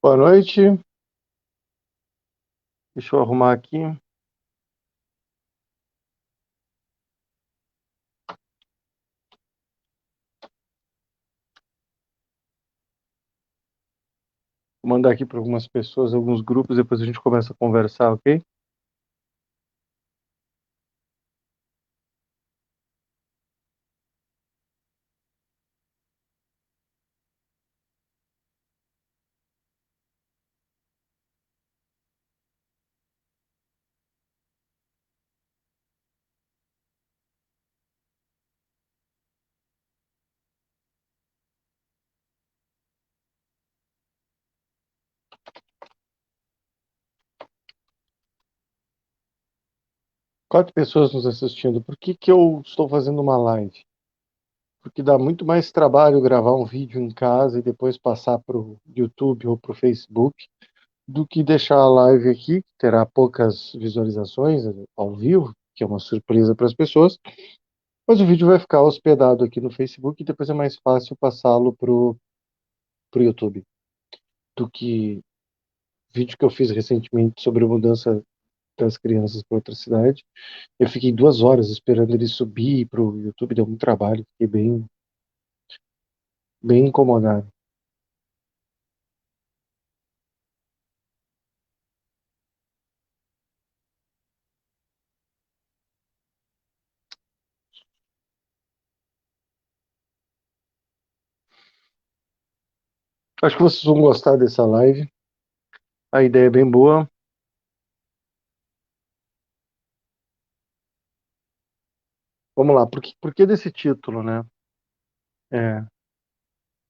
Boa noite. Deixa eu arrumar aqui. Vou mandar aqui para algumas pessoas, alguns grupos, depois a gente começa a conversar, ok? Quatro pessoas nos assistindo. Por que que eu estou fazendo uma live? Porque dá muito mais trabalho gravar um vídeo em casa e depois passar para o YouTube ou para o Facebook do que deixar a live aqui, que terá poucas visualizações ao vivo, que é uma surpresa para as pessoas, mas o vídeo vai ficar hospedado aqui no Facebook e depois é mais fácil passá-lo para o YouTube do que vídeo que eu fiz recentemente sobre a mudança das crianças para outra cidade. Eu fiquei 2 horas esperando ele subir para o YouTube, deu muito trabalho, fiquei bem incomodado. Acho que vocês vão gostar dessa live. A ideia é bem boa. Vamos lá, por que desse título, né? É,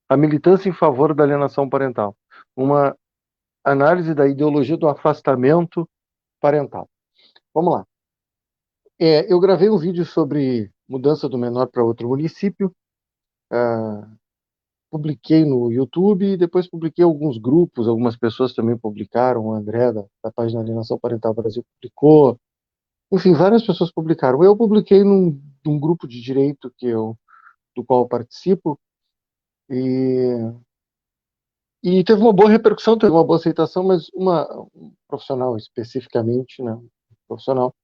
a militância em favor da alienação parental. Uma análise da ideologia do afastamento parental. Vamos lá. Eu gravei um vídeo sobre mudança do menor para outro município. ah, Publiquei no YouTube e depois publiquei alguns grupos, algumas pessoas também publicaram, o André da página Alienação Parental Brasil publicou, enfim, várias pessoas publicaram. Eu publiquei num grupo de direito do qual eu participo e, e teve uma boa repercussão, teve uma boa aceitação, mas um profissional especificamente, né, um profissional,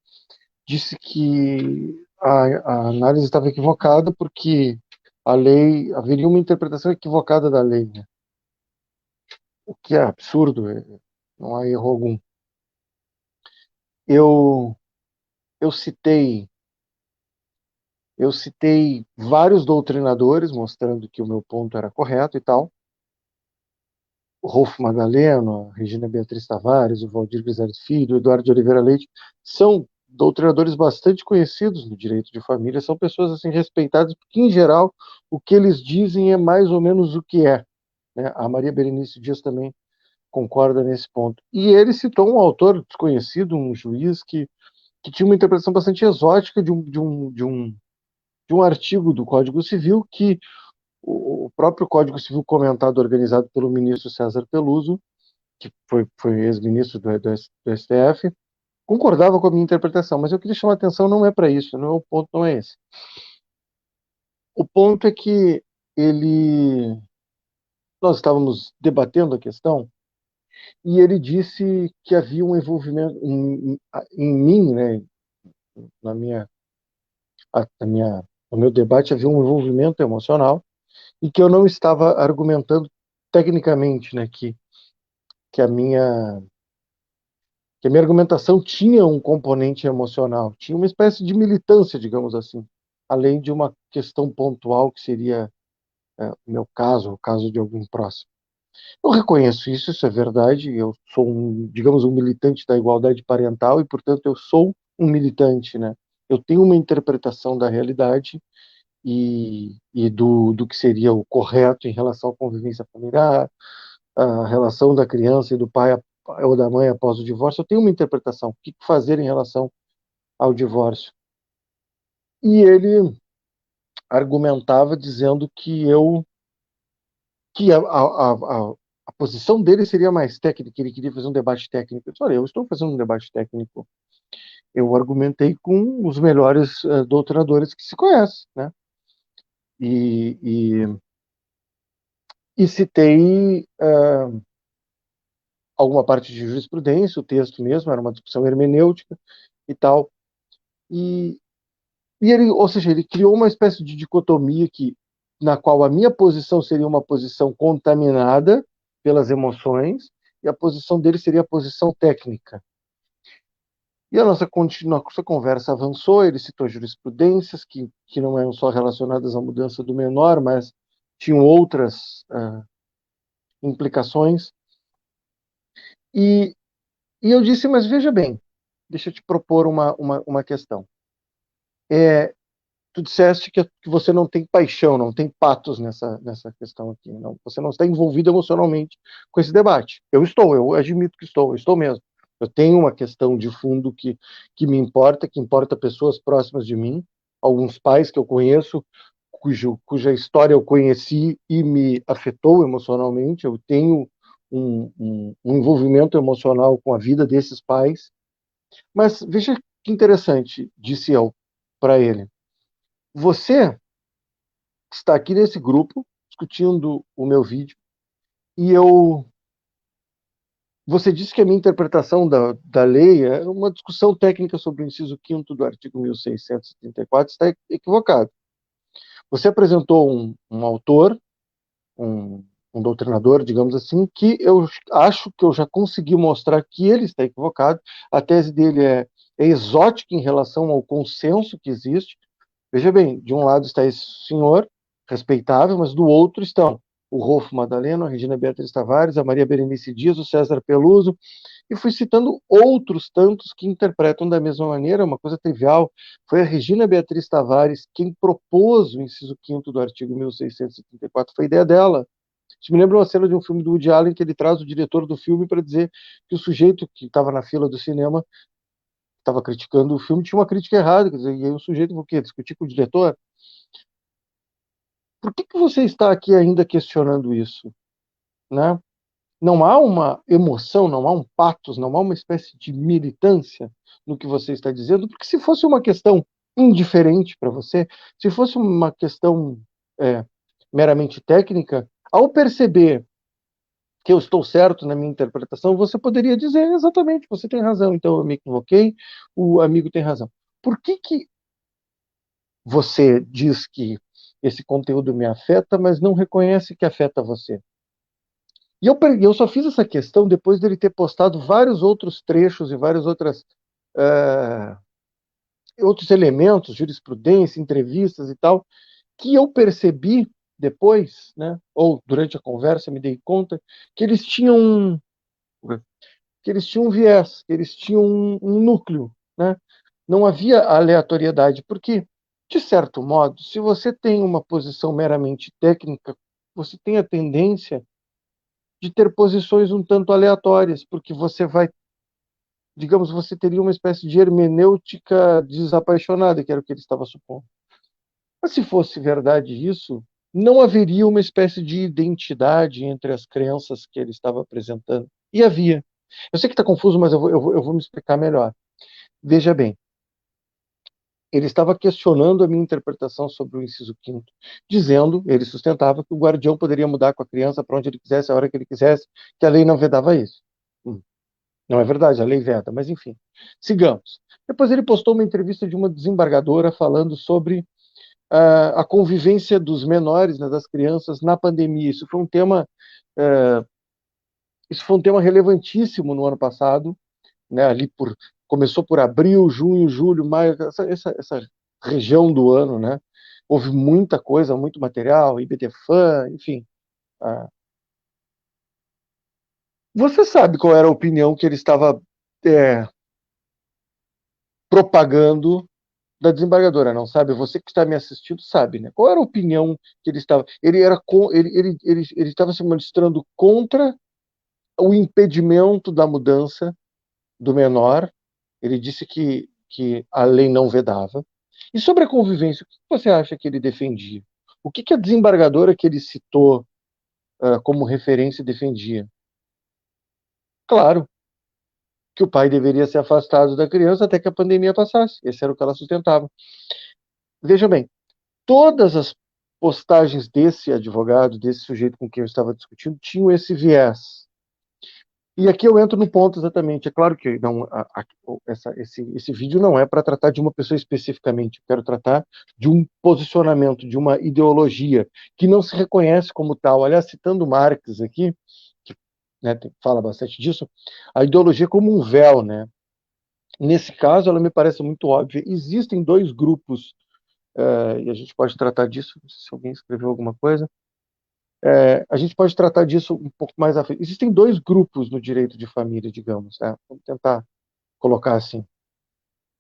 disse que a análise estava equivocada porque a lei, haveria uma interpretação equivocada da lei, né? O que é absurdo, não há erro algum. Eu, eu citei eu citei vários doutrinadores mostrando que o meu ponto era correto e tal. O Rolfo Magdaleno, a Regina Beatriz Tavares, o Valdir Guizares Filho, o Eduardo de Oliveira Leite, são doutrinadores bastante conhecidos no direito de família, são pessoas assim respeitadas, porque em geral o que eles dizem é mais ou menos o que é, né? A Maria Berenice Dias também concorda nesse ponto. E ele citou um autor desconhecido, um juiz que tinha uma interpretação bastante exótica de um artigo do Código Civil que o próprio Código Civil comentado, organizado pelo ministro César Peluso, que foi ex-ministro do STF, concordava com a minha interpretação, mas eu queria chamar a atenção, não é para isso, não é o ponto, não é esse. O ponto é que nós estávamos debatendo a questão e ele disse que havia um envolvimento em mim, né, na minha, na minha, no meu debate havia um envolvimento emocional e que eu não estava argumentando tecnicamente, né, que a minha que a minha argumentação tinha um componente emocional, tinha uma espécie de militância, digamos assim, além de uma questão pontual que seria o meu caso, o caso de algum próximo. Eu reconheço isso, isso é verdade, eu sou digamos, um militante da igualdade parental e, portanto, eu sou um militante, né? Eu tenho uma interpretação da realidade e do que seria o correto em relação à convivência familiar, a relação da criança e do pai ou da mãe após o divórcio. Eu tenho uma interpretação, o que fazer em relação ao divórcio. E ele argumentava dizendo que a posição dele seria mais técnica, ele queria fazer um debate técnico. Eu disse, olha, eu estou fazendo um debate técnico. Eu argumentei com os melhores doutrinadores que se conhecem, né? E, e, e citei alguma parte de jurisprudência, o texto mesmo, era uma discussão hermenêutica e tal. E, ele, ou seja, ele criou uma espécie de dicotomia na qual a minha posição seria uma posição contaminada pelas emoções e a posição dele seria a posição técnica. E a nossa conversa avançou, ele citou jurisprudências que não eram só relacionadas à mudança do menor, mas tinham outras implicações. E, eu disse, mas veja bem, deixa eu te propor uma questão. Tu disseste que você não tem paixão, não tem patos nessa questão aqui. Não, você não está envolvido emocionalmente com esse debate. Eu admito que eu estou mesmo. Eu tenho uma questão de fundo que me importa, que importa pessoas próximas de mim, alguns pais que eu conheço, cuja história eu conheci e me afetou emocionalmente. Eu tenho um envolvimento emocional com a vida desses pais. Mas veja que interessante, disse eu para ele. Você está aqui nesse grupo discutindo o meu vídeo e você disse que a minha interpretação da lei é uma discussão técnica sobre o inciso 5º do artigo 1634 está equivocado. Você apresentou um autor, um, doutrinador, digamos assim, que eu acho que eu já consegui mostrar que ele está equivocado. A tese dele é exótica em relação ao consenso que existe. Veja bem, de um lado está esse senhor, respeitável, mas do outro estão o Rolfo Madaleno, a Regina Beatriz Tavares, a Maria Berenice Dias, o César Peluso, e fui citando outros tantos que interpretam da mesma maneira, uma coisa trivial. Foi a Regina Beatriz Tavares quem propôs o inciso 5º do artigo 1634, foi ideia dela. Isso me lembra uma cena de um filme do Woody Allen, que ele traz o diretor do filme para dizer que o sujeito que estava na fila do cinema estava criticando o filme, tinha uma crítica errada, quer dizer, e aí o sujeito o quê? Discutir com o diretor? Por que você está aqui ainda questionando isso? Né? Não há uma emoção, não há um patos, não há uma espécie de militância no que você está dizendo, porque se fosse uma questão indiferente para você, se fosse uma questão é, meramente técnica, ao perceber que eu estou certo na minha interpretação, você poderia dizer exatamente, você tem razão, então eu me equivoquei, o amigo tem razão. Por que você diz que esse conteúdo me afeta, mas não reconhece que afeta você? E eu só fiz essa questão depois dele ter postado vários outros trechos e vários uh, outros elementos, jurisprudência, entrevistas e tal, que eu percebi depois, né, ou durante a conversa me dei conta, que eles tinham um viés, que eles tinham um núcleo, né? Não havia aleatoriedade, porque, de certo modo, se você tem uma posição meramente técnica, você tem a tendência de ter posições um tanto aleatórias, porque você vai, digamos, você teria uma espécie de hermenêutica desapaixonada, que era o que ele estava supondo. Mas se fosse verdade isso, não haveria uma espécie de identidade entre as crenças que ele estava apresentando. E havia. Eu sei que está confuso, mas eu vou me explicar melhor. Veja bem, ele estava questionando a minha interpretação sobre o inciso 5º, dizendo, ele sustentava que o guardião poderia mudar com a criança para onde ele quisesse, a hora que ele quisesse, que a lei não vedava isso. Não é verdade, a lei veda, mas enfim. Sigamos. Depois ele postou uma entrevista de uma desembargadora falando sobre a convivência dos menores, né, das crianças, na pandemia. Uh, isso foi um tema relevantíssimo no ano passado, né, começou por abril, junho, julho, maio, essa região do ano, né? Houve muita coisa, muito material, IBTFAN, enfim. Você sabe qual era a opinião que ele estava propagando da desembargadora, não sabe? Você que está me assistindo sabe, né? Qual era a opinião que ele estava? Ele estava se mostrando contra o impedimento da mudança do menor. Ele disse que a lei não vedava. E sobre a convivência, o que você acha que ele defendia? O que a desembargadora que ele citou como referência defendia? Claro, que o pai deveria ser afastado da criança até que a pandemia passasse. Esse era o que ela sustentava. Veja bem, todas as postagens desse advogado, desse sujeito com quem eu estava discutindo, tinham esse viés. E aqui eu entro no ponto exatamente. É claro que não, esse vídeo não é para tratar de uma pessoa especificamente. Eu quero tratar de um posicionamento, de uma ideologia que não se reconhece como tal. Aliás, citando Marx aqui, que, né, fala bastante disso, a ideologia como um véu, né? Nesse caso, ela me parece muito óbvia. Existem dois grupos, e a gente pode tratar disso, se alguém escreveu alguma coisa. A gente pode tratar disso um pouco mais à frente. Existem dois grupos no direito de família, digamos, né? Vamos tentar colocar assim.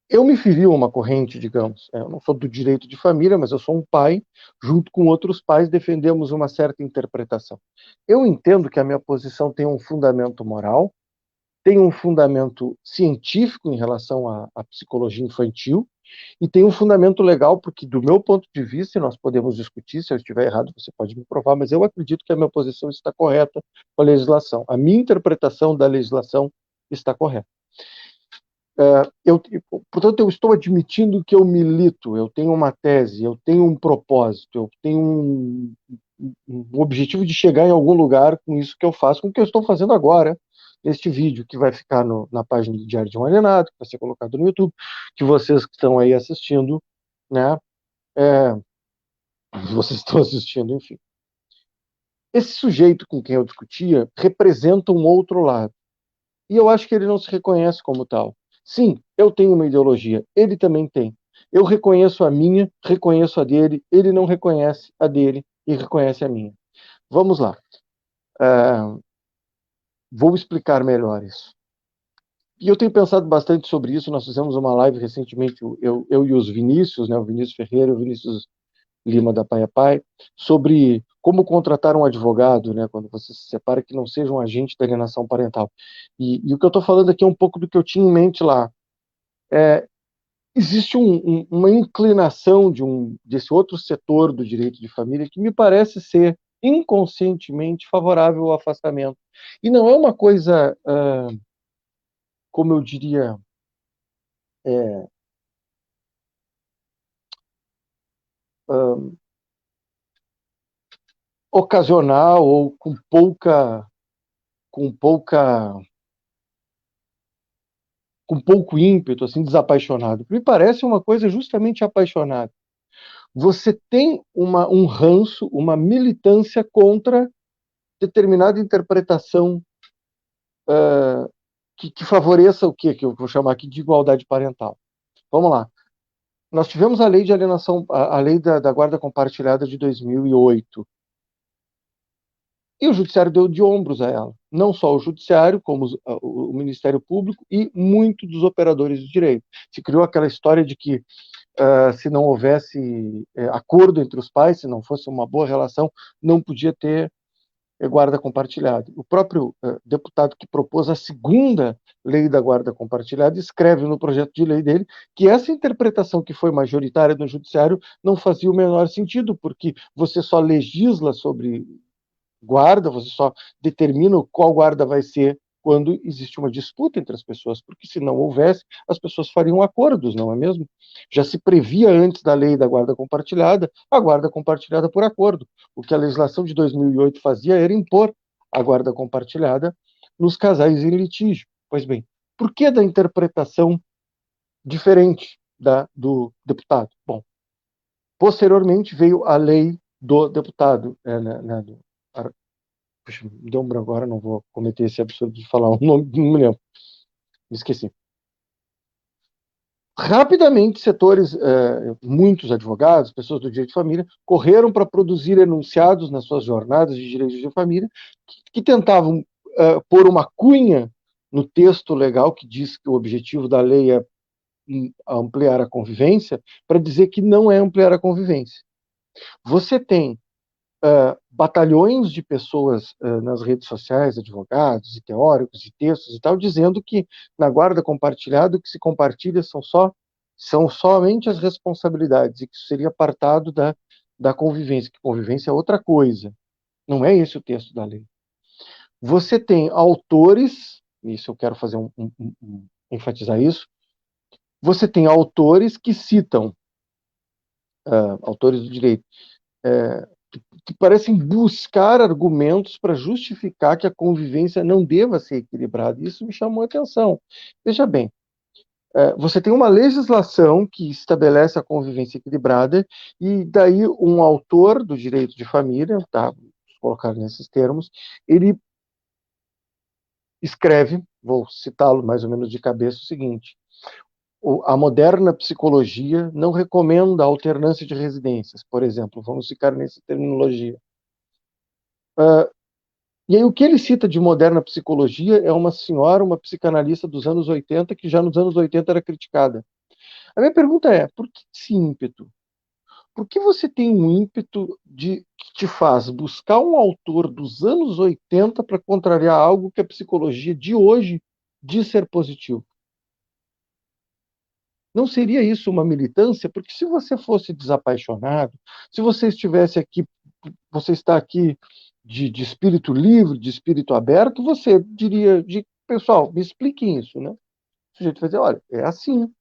Eu me filio a uma corrente, digamos. Eu não sou do direito de família, mas eu sou um pai. Junto com outros pais, defendemos uma certa interpretação. Eu entendo que a minha posição tem um fundamento moral, tem um fundamento científico em relação à psicologia infantil, e tem um fundamento legal, porque, do meu ponto de vista, e nós podemos discutir, se eu estiver errado, você pode me provar, mas eu acredito que a minha posição está correta com a legislação. A minha interpretação da legislação está correta. Portanto, eu estou admitindo que eu milito, eu tenho uma tese, eu tenho um propósito, eu tenho um objetivo de chegar em algum lugar com isso que eu faço, com o que eu estou fazendo agora, este vídeo que vai ficar na página do Diário de um Alienado, que vai ser colocado no YouTube, que vocês que estão aí assistindo, né, é, vocês estão assistindo, enfim. Esse sujeito com quem eu discutia representa um outro lado. E eu acho que ele não se reconhece como tal. Sim, eu tenho uma ideologia, ele também tem. Eu reconheço a minha, reconheço a dele, ele não reconhece a dele e reconhece a minha. Vamos lá. Vou explicar melhor isso. E eu tenho pensado bastante sobre isso. Nós fizemos uma live recentemente, eu e os Vinícius, né, o Vinícius Ferreira e o Vinícius Lima da Pai a Pai, sobre como contratar um advogado, né, quando você se separa, que não seja um agente da alienação parental. E o que eu estou falando aqui é um pouco do que eu tinha em mente lá. Existe uma inclinação desse outro setor do direito de família que me parece ser inconscientemente favorável ao afastamento. E não é uma coisa, como eu diria, é, ocasional ou com pouca, com pouco ímpeto, assim, desapaixonado. Me parece uma coisa justamente apaixonada. Você tem um ranço, uma militância contra determinada interpretação que favoreça o quê? Que eu vou chamar aqui de igualdade parental. Vamos lá. Nós tivemos a lei de alienação, a lei da guarda compartilhada de 2008. E o judiciário deu de ombros a ela. Não só o judiciário, como o Ministério Público e muitos dos operadores de direito. Se criou aquela história de que se não houvesse acordo entre os pais, se não fosse uma boa relação, não podia ter guarda compartilhada. O próprio deputado que propôs a segunda lei da guarda compartilhada escreve no projeto de lei dele que essa interpretação que foi majoritária no judiciário não fazia o menor sentido, porque você só legisla sobre guarda, você só determina qual guarda vai ser quando existe uma disputa entre as pessoas, porque se não houvesse, as pessoas fariam acordos, não é mesmo? Já se previa antes da lei da guarda compartilhada, a guarda compartilhada por acordo. O que a legislação de 2008 fazia era impor a guarda compartilhada nos casais em litígio. Pois bem, por que da interpretação diferente do deputado? Bom, posteriormente veio a lei do deputado, do puxa, me deu um branco agora, não vou cometer esse absurdo de falar o nome, não me lembro, me esqueci. Rapidamente, muitos advogados, pessoas do direito de família, correram para produzir enunciados nas suas jornadas de direito de família que tentavam pôr uma cunha no texto legal que diz que o objetivo da lei é ampliar a convivência, para dizer que não é ampliar a convivência. Você tem batalhões de pessoas nas redes sociais, advogados e teóricos e textos e tal, dizendo que na guarda compartilhada o que se compartilha são somente as responsabilidades e que isso seria apartado da convivência, que convivência é outra coisa. Não é esse o texto da lei. Você tem autores, isso eu quero fazer enfatizar isso, você tem autores que citam, autores do direito, que parecem buscar argumentos para justificar que a convivência não deva ser equilibrada. Isso me chamou a atenção. Veja bem, você tem uma legislação que estabelece a convivência equilibrada, e daí um autor do direito de família, tá, vou colocar nesses termos, ele escreve, vou citá-lo mais ou menos de cabeça, o seguinte: a moderna psicologia não recomenda a alternância de residências, por exemplo, vamos ficar nessa terminologia. E aí o que ele cita de moderna psicologia é uma senhora, uma psicanalista dos anos 80, que já nos anos 80 era criticada. A minha pergunta é, por que esse ímpeto? Por que você tem um ímpeto que te faz buscar um autor dos anos 80 para contrariar algo que a psicologia de hoje diz ser positivo? Não seria isso uma militância? Porque se você fosse desapaixonado, se você estivesse aqui, você está aqui de espírito livre, de espírito aberto, você diria, pessoal, me expliquem isso, né? O sujeito vai dizer, olha, é assim.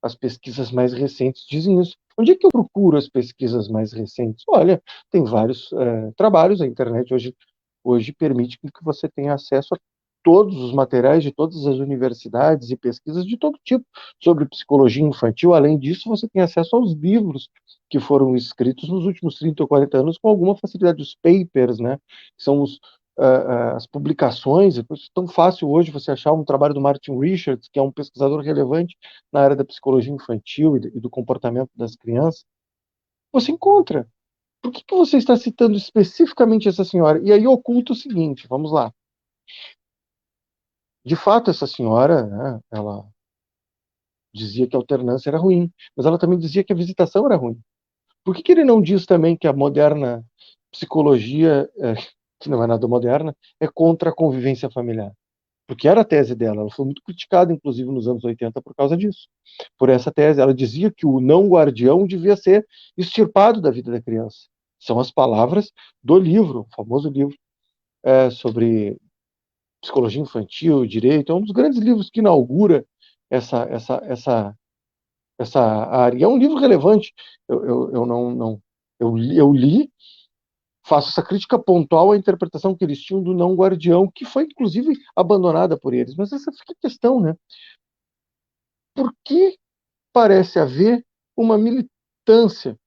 As pesquisas mais recentes dizem isso. Onde é que eu procuro as pesquisas mais recentes? Olha, tem vários trabalhos, a internet hoje permite que você tenha acesso a todos os materiais de todas as universidades e pesquisas de todo tipo sobre psicologia infantil. Além disso, você tem acesso aos livros que foram escritos nos últimos 30 ou 40 anos com alguma facilidade, os papers, né? Que são as publicações. É tão fácil hoje você achar um trabalho do Martin Richards, que é um pesquisador relevante na área da psicologia infantil e do comportamento das crianças. Você encontra. Por que você está citando especificamente essa senhora? E aí oculta o seguinte, vamos lá. De fato, essa senhora, né, ela dizia que a alternância era ruim, mas ela também dizia que a visitação era ruim. Por que ele não diz também que a moderna psicologia, que não é nada moderna, é contra a convivência familiar? Porque era a tese dela. Ela foi muito criticada, inclusive, nos anos 80 por causa disso. Por essa tese, ela dizia que o não guardião devia ser extirpado da vida da criança. São as palavras do livro, o famoso livro sobre psicologia infantil, direito. É um dos grandes livros que inaugura essa área. E é um livro relevante. Eu não eu li, faço essa crítica pontual à interpretação que eles tinham do não guardião, que foi inclusive abandonada por eles. Mas essa fica a questão, né? Por que parece haver uma militância?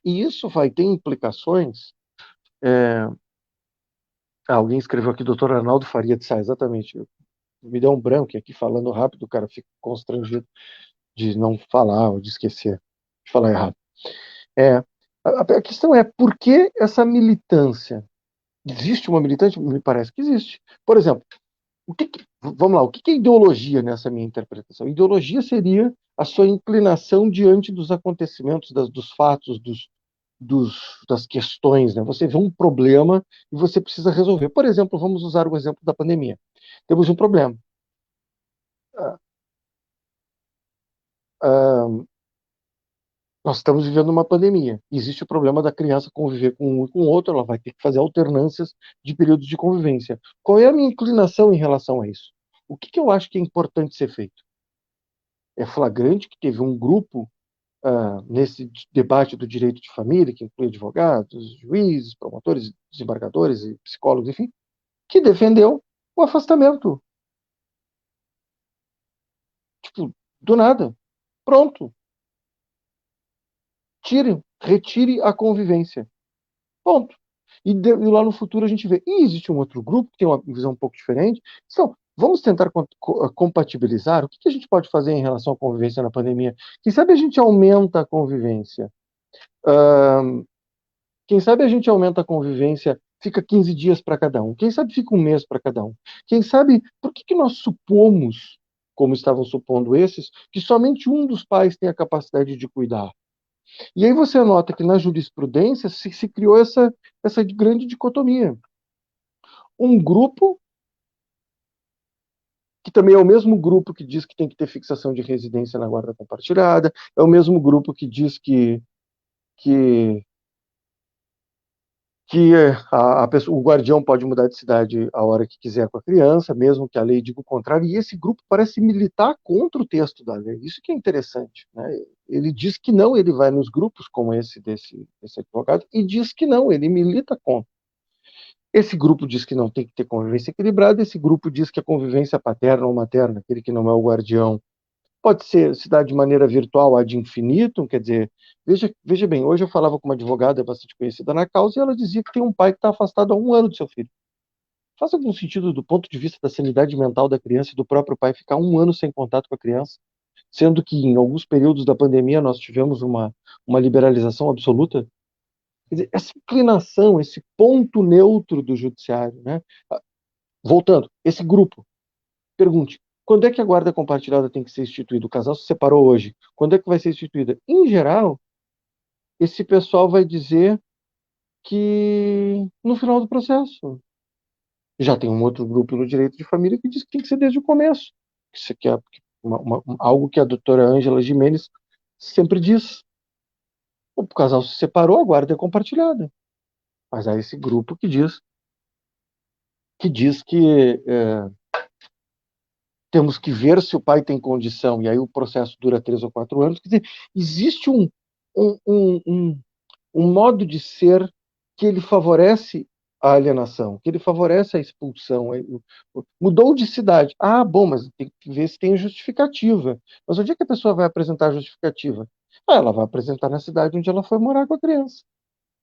E isso vai ter implicações. É, alguém escreveu aqui, doutor Arnaldo Faria de Sá, exatamente. Me deu um branco aqui falando rápido, o cara fica constrangido de não falar ou de esquecer, de falar errado. A questão é, por que essa militância? Existe uma militância? Me parece que existe. Por exemplo, vamos lá, o que é ideologia nessa minha interpretação? Ideologia seria a sua inclinação diante dos acontecimentos, dos fatos, das questões, né? Você vê um problema e você precisa resolver. Por exemplo, vamos usar o exemplo da pandemia. Temos um problema. Ah, ah, nós estamos vivendo uma pandemia. Existe o problema da criança conviver com um e com o outro, ela vai ter que fazer alternâncias de períodos de convivência. Qual é a minha inclinação em relação a isso? O que eu acho que é importante ser feito? É flagrante que teve um grupo nesse debate do direito de família, que inclui advogados, juízes, promotores, desembargadores e psicólogos, enfim, que defendeu o afastamento. Tipo, do nada. Pronto. Retire a convivência. Ponto. E lá no futuro a gente vê. E existe um outro grupo que tem uma visão um pouco diferente. Então, vamos tentar compatibilizar. O que a gente pode fazer em relação à convivência na pandemia? Quem sabe a gente aumenta a convivência. Quem sabe a gente aumenta a convivência, fica 15 dias para cada um. Quem sabe fica um mês para cada um. Quem sabe, por que nós supomos, como estavam supondo esses, que somente um dos pais tem a capacidade de cuidar? E aí você nota que na jurisprudência se criou essa grande dicotomia. Um grupo, que também é o mesmo grupo que diz que tem que ter fixação de residência na guarda compartilhada, é o mesmo grupo que diz que que o guardião pode mudar de cidade a hora que quiser com a criança, mesmo que a lei diga o contrário, e esse grupo parece militar contra o texto da lei. Isso que é interessante, né? Ele diz que não, ele vai nos grupos como esse desse advogado, e diz que não, ele milita contra. Esse grupo diz que não tem que ter convivência equilibrada, esse grupo diz que a convivência paterna ou materna, aquele que não é o guardião, pode ser se dá de maneira virtual ad infinitum, quer dizer, veja bem, hoje eu falava com uma advogada bastante conhecida na causa e ela dizia que tem um pai que está afastado há 1 ano do seu filho. Faz algum sentido do ponto de vista da sanidade mental da criança e do próprio pai ficar 1 ano sem contato com a criança, sendo que em alguns períodos da pandemia nós tivemos uma liberalização absoluta? Quer dizer, essa inclinação, esse ponto neutro do judiciário, né? Voltando, esse grupo, pergunte, quando é que a guarda compartilhada tem que ser instituída? O casal se separou hoje. Quando é que vai ser instituída? Em geral, esse pessoal vai dizer que no final do processo. Já tem um outro grupo no direito de família que diz que tem que ser desde o começo. Isso aqui é algo que a doutora Ângela Jimenez sempre diz. O casal se separou, a guarda é compartilhada. Mas há esse grupo que temos que ver se o pai tem condição, e aí o processo dura 3 ou 4 anos. Quer dizer, existe um, um, um, um modo de ser que ele favorece a alienação, que ele favorece a expulsão. Mudou de cidade. Ah, bom, mas tem que ver se tem justificativa. Mas onde é que a pessoa vai apresentar a justificativa? Ah, ela vai apresentar na cidade onde ela foi morar com a criança.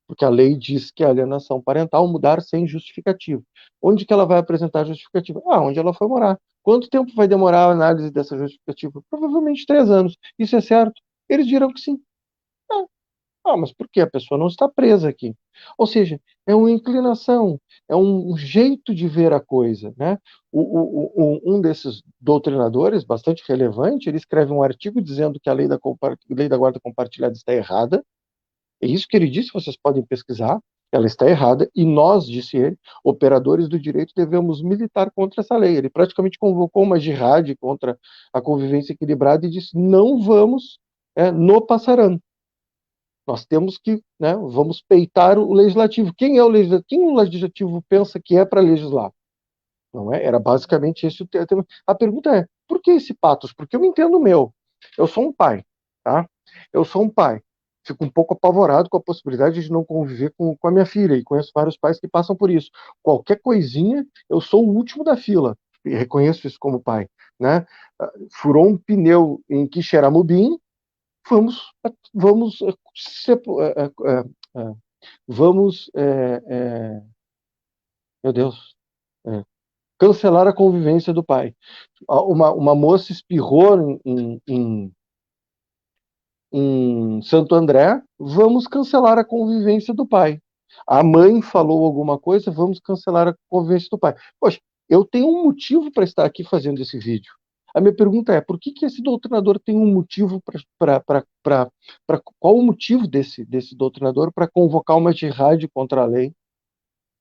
Porque a lei diz que a alienação parental mudar sem justificativa. Onde que ela vai apresentar a justificativa? Ah, onde ela foi morar. Quanto tempo vai demorar a análise dessa justificativa? Provavelmente 3 anos. Isso é certo? Eles dirão que sim. Mas por que? A pessoa não está presa aqui. Ou seja, é uma inclinação, é um jeito de ver a coisa, né? Um desses doutrinadores, bastante relevante, ele escreve um artigo dizendo que a lei da guarda compartilhada está errada. É isso que ele disse, vocês podem pesquisar. Ela está errada e nós, disse ele, operadores do direito, devemos militar contra essa lei. Ele praticamente convocou uma jihad contra a convivência equilibrada e disse: não vamos no passarão. Nós temos que, né, vamos peitar o legislativo. Quem é o legislativo? Quem o legislativo pensa que é para legislar? Não é? Era basicamente esse o tema. A pergunta é: por que esse patos? Porque eu entendo o meu. Eu sou um pai, tá? Eu sou um pai. Fico um pouco apavorado com a possibilidade de não conviver com a minha filha, e conheço vários pais que passam por isso. Qualquer coisinha, eu sou o último da fila. E reconheço isso como pai, né? Furou um pneu em Quixeramobim, vamos vamos vamos meu Deus, cancelar a convivência do pai. Uma moça espirrou em Santo André, vamos cancelar a convivência do pai. A mãe falou alguma coisa, vamos cancelar a convivência do pai. Poxa, eu tenho um motivo para estar aqui fazendo esse vídeo. A minha pergunta é: por que esse doutrinador tem um motivo qual o motivo desse doutrinador para convocar uma jihad contra a lei?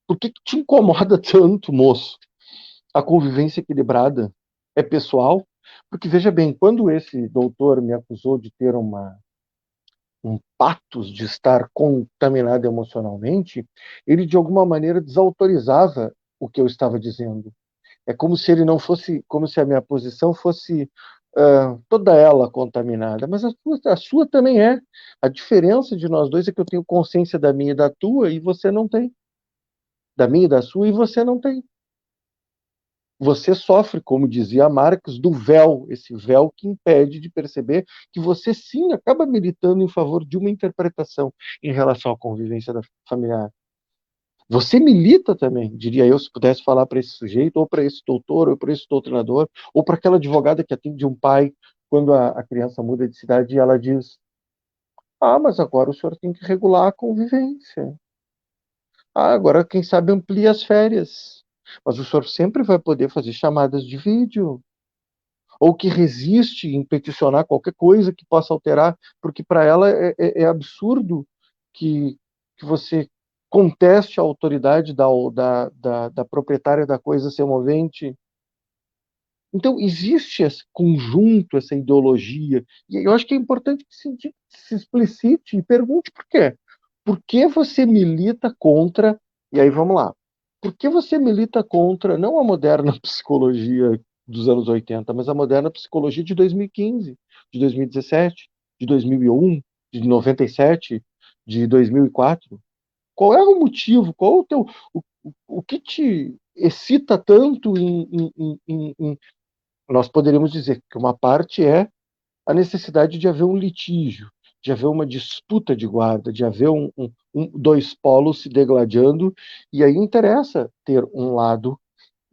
Por que te incomoda tanto, moço? A convivência equilibrada é pessoal? Porque veja bem, quando esse doutor me acusou de ter um patos de estar contaminado emocionalmente, ele de alguma maneira desautorizava o que eu estava dizendo. É como se ele não fosse, como se a minha posição fosse toda ela contaminada, mas a sua também é. A diferença de nós dois é que eu tenho consciência da minha e da tua e você não tem. Da minha e da sua e você não tem. Você sofre, como dizia Marx, do véu, esse véu que impede de perceber que você sim acaba militando em favor de uma interpretação em relação à convivência familiar. Você milita também, diria eu, se pudesse falar para esse sujeito, ou para esse doutor, ou para esse doutrinador, ou para aquela advogada que atende um pai quando a criança muda de cidade e ela diz: ah, mas agora o senhor tem que regular a convivência. Ah, agora quem sabe amplia as férias. Mas o senhor sempre vai poder fazer chamadas de vídeo. Ou que resiste em peticionar qualquer coisa que possa alterar, porque para ela é absurdo que você conteste a autoridade da proprietária da coisa semovente. Então, existe esse conjunto, essa ideologia, e eu acho que é importante que se explicite e pergunte por quê. Por que você milita contra, e aí vamos lá, por que você milita contra, não a moderna psicologia dos anos 80, mas a moderna psicologia de 2015, de 2017, de 2001, de 97, de 2004? Qual é o motivo? Qual é o teu, o que te excita tanto nós poderíamos dizer que uma parte é a necessidade de haver um litígio, de haver uma disputa de guarda, de haver dois polos se degladiando, e aí interessa ter um lado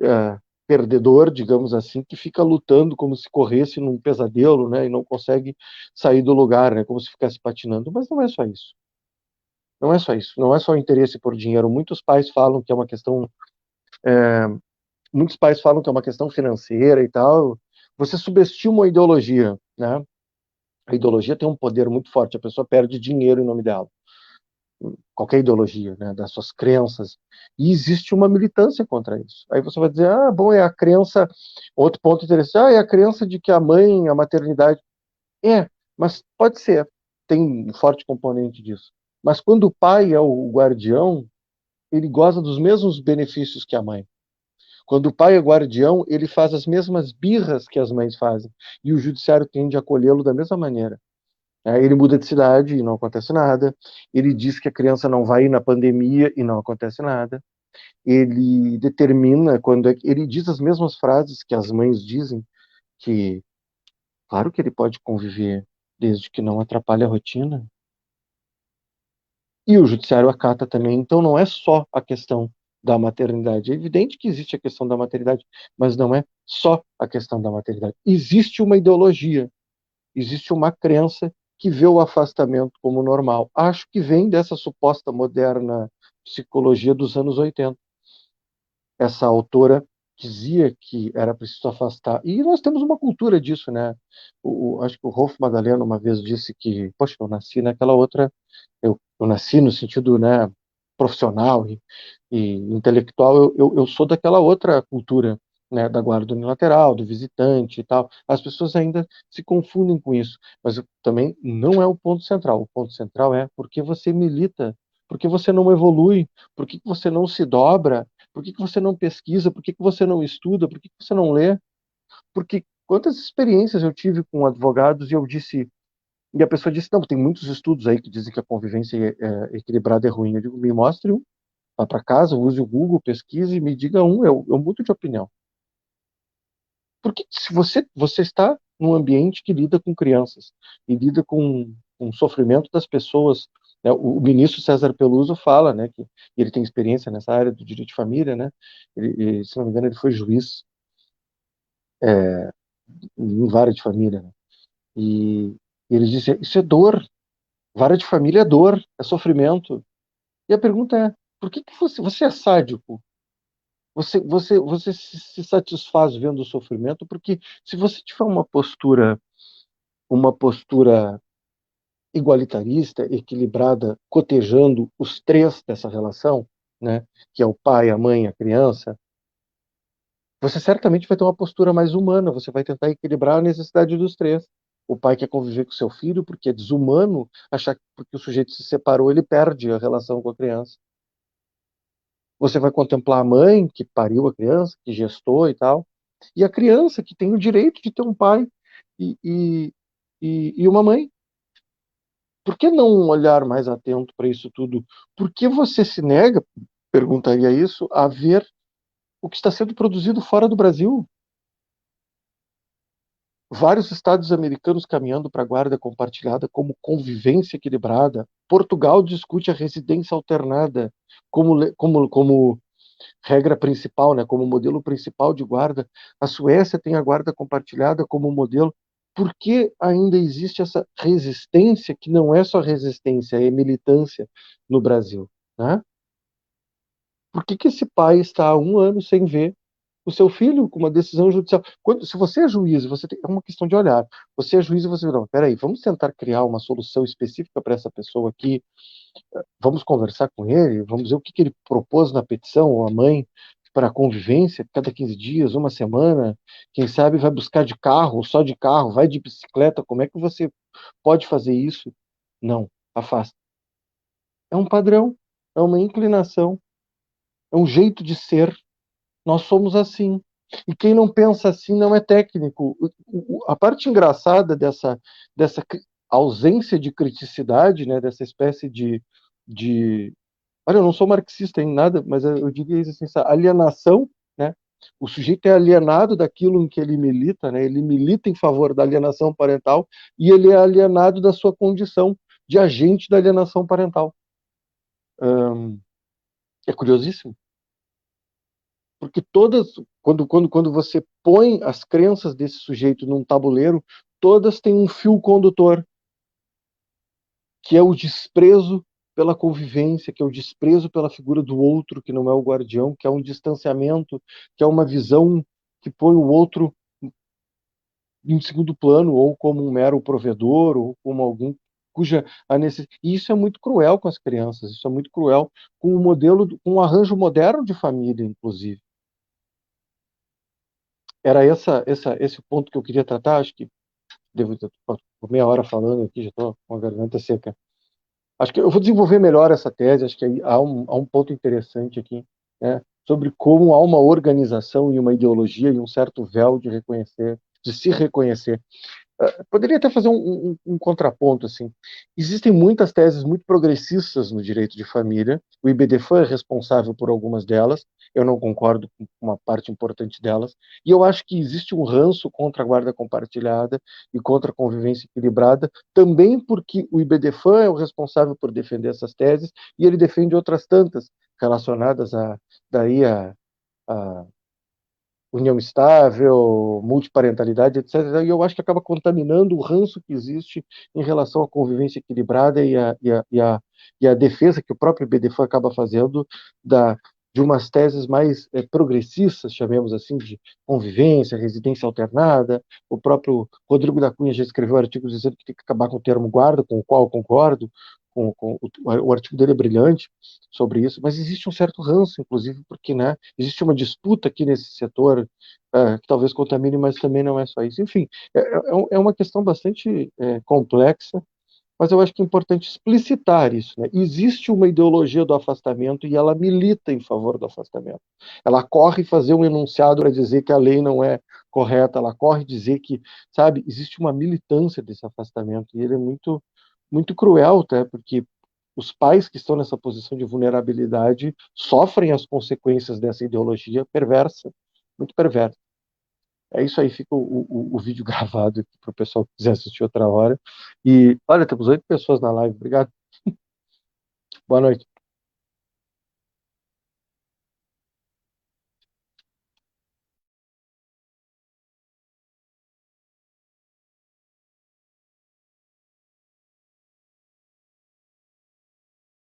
é, perdedor, digamos assim, que fica lutando como se corresse num pesadelo, né, e não consegue sair do lugar, né, como se ficasse patinando. Mas não é só isso. Não é só isso. Não é só o interesse por dinheiro. Muitos pais falam que é uma questão, muitos pais falam que é uma questão financeira e tal. Você subestima a ideologia, né? A ideologia tem um poder muito forte. A pessoa perde dinheiro em nome dela. Qualquer ideologia, né, das suas crenças, e existe uma militância contra isso. Aí você vai dizer, ah, bom, é a crença, outro ponto interessante, ah, é a crença de que a mãe, a maternidade, mas pode ser, tem um forte componente disso. Mas quando o pai é o guardião, ele goza dos mesmos benefícios que a mãe. Quando o pai é guardião, ele faz as mesmas birras que as mães fazem, e o judiciário tende a acolhê-lo da mesma maneira. Ele muda de cidade e não acontece nada. Ele diz que a criança não vai ir na pandemia e não acontece nada. Ele determina quando ele diz as mesmas frases que as mães dizem, que claro que ele pode conviver desde que não atrapalhe a rotina. E o judiciário acata também. Então não é só a questão da maternidade. É evidente que existe a questão da maternidade, mas não é só a questão da maternidade. Existe uma ideologia, existe uma crença que vê o afastamento como normal. Acho que vem dessa suposta moderna psicologia dos anos 80. Essa autora dizia que era preciso afastar. E nós temos uma cultura disso, né? Acho que o Rolf Madalena uma vez disse que, poxa, eu nasci naquela outra, eu nasci no sentido, né, profissional e intelectual, eu sou daquela outra cultura, né, da guarda unilateral, do visitante e tal. As pessoas ainda se confundem com isso, mas também não é o ponto central. O ponto central é por que você milita, por que você não evolui, por que você não se dobra, por que você não pesquisa, por que você não estuda, por que você não lê? Porque quantas experiências eu tive com advogados e eu disse, e a pessoa disse, não, tem muitos estudos aí que dizem que a convivência equilibrada é ruim. Eu digo, me mostre um, vá para casa, use o Google, pesquise e me diga um, eu mudo de opinião. Porque se você está num ambiente que lida com crianças e lida com o sofrimento das pessoas, né? O ministro César Peluso fala, né, que ele tem experiência nessa área do direito de família, né? Se não me engano, ele foi juiz em vara de família, né? E ele disse, isso é dor, vara de família é dor, é sofrimento. E a pergunta é, por que você é sádico? Você se satisfaz vendo o sofrimento? Porque se você tiver uma postura igualitarista, equilibrada, cotejando os três dessa relação, né, que é o pai, a mãe e a criança, você certamente vai ter uma postura mais humana, você vai tentar equilibrar a necessidade dos três. O pai quer conviver com seu filho porque é desumano achar que porque o sujeito se separou, ele perde a relação com a criança. Você vai contemplar a mãe que pariu a criança, que gestou e tal, e a criança que tem o direito de ter um pai e, e, e uma mãe. Por que não um olhar mais atento para isso tudo? Por que você se nega, perguntaria isso, a ver o que está sendo produzido fora do Brasil? Vários estados americanos caminhando para a guarda compartilhada como convivência equilibrada. Portugal discute a residência alternada como regra principal, né, como modelo principal de guarda. A Suécia tem a guarda compartilhada como modelo. Por que ainda existe essa resistência, que não é só resistência, é militância no Brasil? Né? Por que esse pai está há um ano sem ver o seu filho com uma decisão judicial? Se você é juiz, é uma questão de olhar. Você é juiz e você não, peraí, vamos tentar criar uma solução específica para essa pessoa aqui. Vamos conversar com ele, vamos ver o que ele propôs na petição, ou a mãe, para a convivência, cada 15 dias, uma semana, quem sabe vai buscar de carro, ou só de carro, vai de bicicleta, como é que você pode fazer isso? Não, afasta. É um padrão, é uma inclinação, é um jeito de ser. Nós somos assim. E quem não pensa assim não é técnico. A parte engraçada dessa ausência de criticidade, né, dessa espécie de. Olha, eu não sou marxista em nada, mas eu diria isso assim, essa alienação, né? O sujeito é alienado daquilo em que ele milita, né? Ele milita em favor da alienação parental e ele é alienado da sua condição de agente da alienação parental. É curiosíssimo. Porque quando você põe as crenças desse sujeito num tabuleiro, todas têm um fio condutor, que é o desprezo pela convivência, que é o desprezo pela figura do outro, que não é o guardião, que é um distanciamento, que é uma visão que põe o outro em segundo plano, ou como um mero provedor, ou como alguém cuja a necessidade. E isso é muito cruel com as crianças, isso é muito cruel com o modelo, com o arranjo moderno de família, inclusive. Era esse o ponto que eu queria tratar. Acho que devo estar por meia hora falando aqui, já estou com a garganta seca. Acho que eu vou desenvolver melhor essa tese. Acho que há um ponto interessante aqui, né, sobre como há uma organização e uma ideologia e um certo véu de reconhecer, de se reconhecer. Poderia até fazer um contraponto, assim. Existem muitas teses muito progressistas no direito de família. O IBDFAN é responsável por algumas delas. Eu não concordo com uma parte importante delas. E eu acho que existe um ranço contra a guarda compartilhada e contra a convivência equilibrada, também porque o IBDFAN é o responsável por defender essas teses e ele defende outras tantas relacionadas daí a união estável, multiparentalidade, etc. E eu acho que acaba contaminando o ranço que existe em relação à convivência equilibrada e a defesa que o próprio BDFAN acaba fazendo de umas teses mais progressistas, chamemos assim, de convivência, residência alternada. O próprio Rodrigo da Cunha já escreveu artigos dizendo que tem que acabar com o termo guarda, com o qual eu concordo. O artigo dele é brilhante sobre isso, mas existe um certo ranço, inclusive, porque, né, existe uma disputa aqui nesse setor que talvez contamine, mas também não é só isso. Enfim, é uma questão bastante complexa, mas eu acho que é importante explicitar isso, né? Existe uma ideologia do afastamento e ela milita em favor do afastamento. Ela corre fazer um enunciado para dizer que a lei não é correta, ela corre dizer que, sabe, existe uma militância desse afastamento e ele é muito, muito cruel, tá? Porque os pais que estão nessa posição de vulnerabilidade sofrem as consequências dessa ideologia perversa, muito perversa. É isso aí, fica o vídeo gravado aqui para o pessoal que quiser assistir outra hora. E olha, temos 8 pessoas na live. Obrigado. Boa noite.